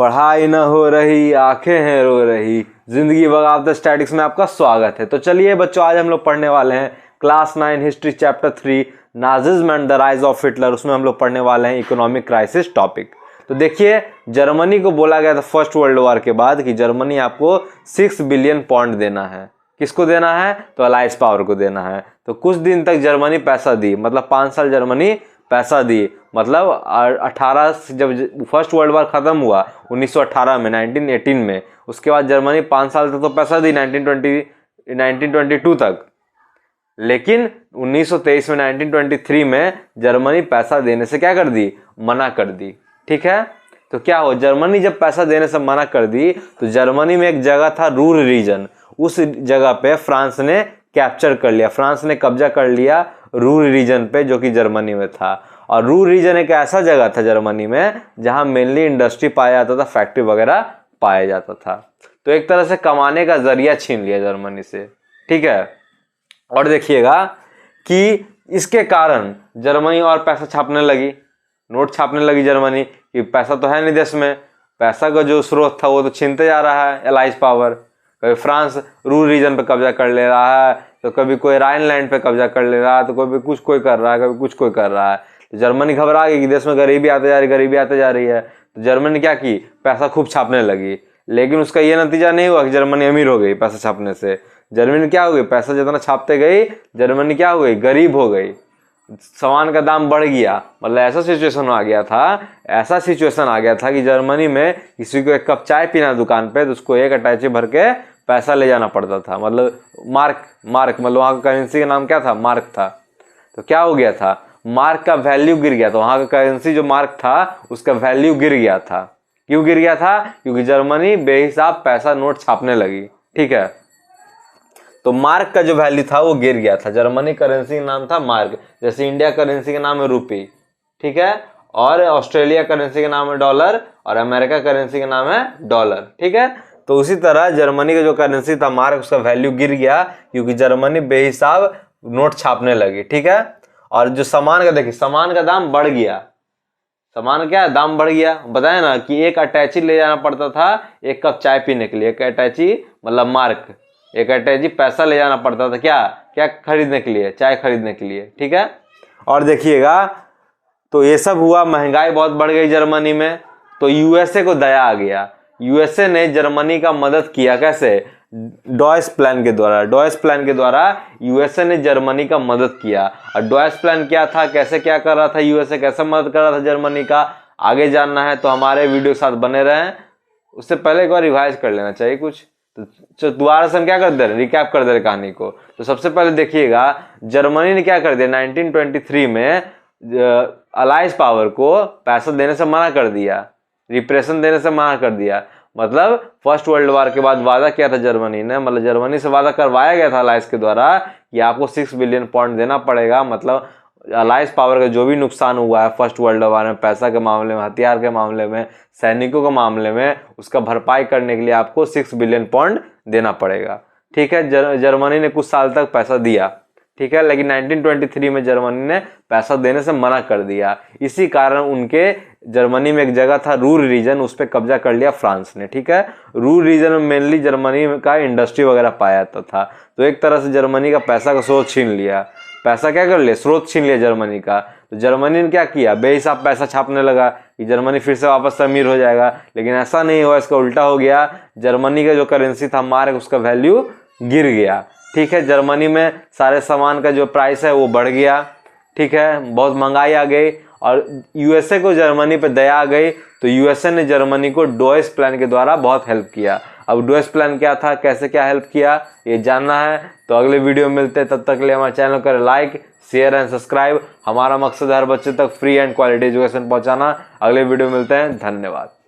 पढ़ाई न हो रही, आंखें हैं रो रही, जिंदगी बगावत स्टैटिक्स में आपका स्वागत है। तो चलिए बच्चों, आज हम लोग पढ़ने वाले हैं class 9 history chapter 3 Nazism and the rise of Hitler. उसमें हम लोग पढ़ने वाले हैं इकोनॉमिक क्राइसिस टॉपिक। तो देखिए, जर्मनी को बोला गया था फर्स्ट वर्ल्ड वॉर के बाद कि जर्मनी आपको 6 बिलियन पाउंड देना है। किसको देना है? तो अलाइज पावर को देना है। तो कुछ दिन तक जर्मनी पैसा दी, मतलब 5 साल जर्मनी पैसा दी। मतलब 18 जब फर्स्ट वर्ल्ड वॉर खत्म हुआ 1918 में, 1918 में, उसके बाद जर्मनी 5 साल तक तो पैसा दी 1922 तक। लेकिन 1923 में 1923 में जर्मनी पैसा देने से क्या कर दी? मना कर दी। ठीक है, तो क्या हो, जर्मनी जब पैसा देने से मना कर दी तो जर्मनी में एक जगह था रूर रीजन, उस जगह पे फ्रांस ने कैप्चर कर लिया, फ्रांस ने कब्जा कर लिया रूर रीजन पे, जो कि जर्मनी में था। और रूर रीजन एक ऐसा जगह था जर्मनी में जहां मेनली इंडस्ट्री पाया जाता था, फैक्ट्री वगैरह पाया जाता था। तो एक तरह से कमाने का जरिया छीन लिया जर्मनी से। ठीक है, और देखिएगा कि इसके कारण जर्मनी और पैसा छापने लगी, नोट छापने लगी जर्मनी, कि पैसा तो है नहीं देश में, पैसा का जो स्रोत था वो तो छीनते जा रहा है एलाइज पावर। कभी फ्रांस रूर रीजन पे कब्जा कर ले रहा है, तो कभी कोई राइनलैंड पे कब्जा कर ले रहा है, तो कभी कुछ कोई कर रहा है, कभी कुछ कोई कर रहा है। तो जर्मनी घबरा गई कि देश में गरीबी आते जा रही, गरीबी आते जा रही है। तो जर्मनी ने क्या की? पैसा खूब छापने लगी। लेकिन उसका ये नतीजा नहीं हुआ कि जर्मनी अमीर हो गई पैसा छापने से। जर्मनी क्या हो गई? पैसा जितना छापते गई जर्मनी क्या हो गई? गरीब हो गई। सामान का दाम बढ़ गया। मतलब ऐसा सिचुएशन आ गया था कि जर्मनी में किसी को एक कप चाय पीना दुकान पे, तो उसको एक अटैची भर के पैसा ले जाना पड़ता था। मतलब मार्क मतलब वहाँ का करेंसी का नाम क्या था? मार्क था। तो क्या हो गया था? मार्क का वैल्यू गिर गया था। वहाँ का करेंसी जो मार्क था उसका वैल्यू गिर गया था। क्यों गिर गया था? क्योंकि जर्मनी बेहिसाब पैसा नोट छापने लगी। ठीक है, तो मार्क का जो वैल्यू था वो गिर गया था। जर्मनी करेंसी का नाम था मार्क, जैसे इंडिया करेंसी का नाम है रुपी। ठीक है, और ऑस्ट्रेलिया करेंसी का नाम है डॉलर, और अमेरिका करेंसी का नाम है डॉलर। ठीक है, तो उसी तरह जर्मनी का जो करेंसी था मार्क, उसका वैल्यू गिर गया क्योंकि जर्मनी बेहिसाब नोट छापने लगी। ठीक है, और जो सामान का, देखिए सामान का दाम बढ़ गया। सामान क्या है? दाम बढ़ गया। बताया ना कि एक अटैची ले जाना पड़ता था एक कप चाय पीने के लिए। एक अटैची मतलब मार्क, एक अटैची पैसा ले जाना पड़ता था। क्या क्या खरीदने के लिए? चाय खरीदने के लिए। ठीक है, और देखिएगा, तो ये सब हुआ, महंगाई बहुत बढ़ गई जर्मनी में। तो यूएसए को दया आ गया। यूएसए ने जर्मनी का मदद किया। कैसे? डॉयस प्लान के द्वारा। डॉयस प्लान के द्वारा यूएसए ने जर्मनी का मदद किया। और डॉयस प्लान क्या था, कैसे क्या कर रहा था यूएसए, कैसे मदद कर रहा था जर्मनी का, आगे जानना है तो हमारे वीडियो के साथ बने रहें। उससे पहले एक बार रिवाइज कर लेना चाहिए कुछ। तो दोबारा से हम क्या कर दे रहे, रिकैप कर दे रहे कहानी को। तो सबसे पहले देखिएगा, जर्मनी ने क्या कर दिया 1923 में, अलाइज पावर को पैसा देने से मना कर दिया, रिप्रेशन देने से मना कर दिया। मतलब फर्स्ट वर्ल्ड वॉर के बाद वादा किया था जर्मनी ने, मतलब जर्मनी से वादा करवाया गया था अलाइज के द्वारा कि आपको 6 बिलियन पाउंड देना पड़ेगा। मतलब अलाइज पावर का जो भी नुकसान हुआ है फर्स्ट वर्ल्ड वॉर में, पैसा के मामले में, हथियार के मामले में, सैनिकों के मामले में, उसका भरपाई करने के लिए आपको 6 बिलियन पाउंड देना पड़ेगा। ठीक है, जर्मनी ने कुछ साल तक पैसा दिया। ठीक है, लेकिन 1923 में जर्मनी ने पैसा देने से मना कर दिया। इसी कारण उनके जर्मनी में एक जगह था रूर रीजन, उस पर कब्जा कर लिया फ्रांस ने। ठीक है, रूर रीजन में मेनली जर्मनी का इंडस्ट्री वगैरह पाया जाता था। तो एक तरह से जर्मनी का पैसा का स्रोत छीन लिया। पैसा क्या कर लिया? स्रोत छीन लिया जर्मनी का। तो जर्मनी ने क्या किया? बेहिसाब पैसा छापने लगा कि जर्मनी फिर से वापस अमीर हो जाएगा। लेकिन ऐसा नहीं हुआ, इसका उल्टा हो गया। जर्मनी का जो करेंसी था मार्क, उसका वैल्यू गिर गया। ठीक है, जर्मनी में सारे सामान का जो प्राइस है वो बढ़ गया। ठीक है, बहुत महंगाई आ गई। और यूएसए को जर्मनी पे दया आ गई, तो यूएसए ने जर्मनी को डॉयस प्लान के द्वारा बहुत हेल्प किया। अब डॉयस प्लान क्या था, कैसे क्या हेल्प किया, ये जानना है तो अगले वीडियो में मिलते हैं। तब तक के लिए हमारे चैनल को लाइक, शेयर एंड सब्सक्राइब। हमारा मकसद है हर बच्चे तक फ्री एंड क्वालिटी एजुकेशन पहुंचाना। अगले वीडियो में मिलते हैं। धन्यवाद।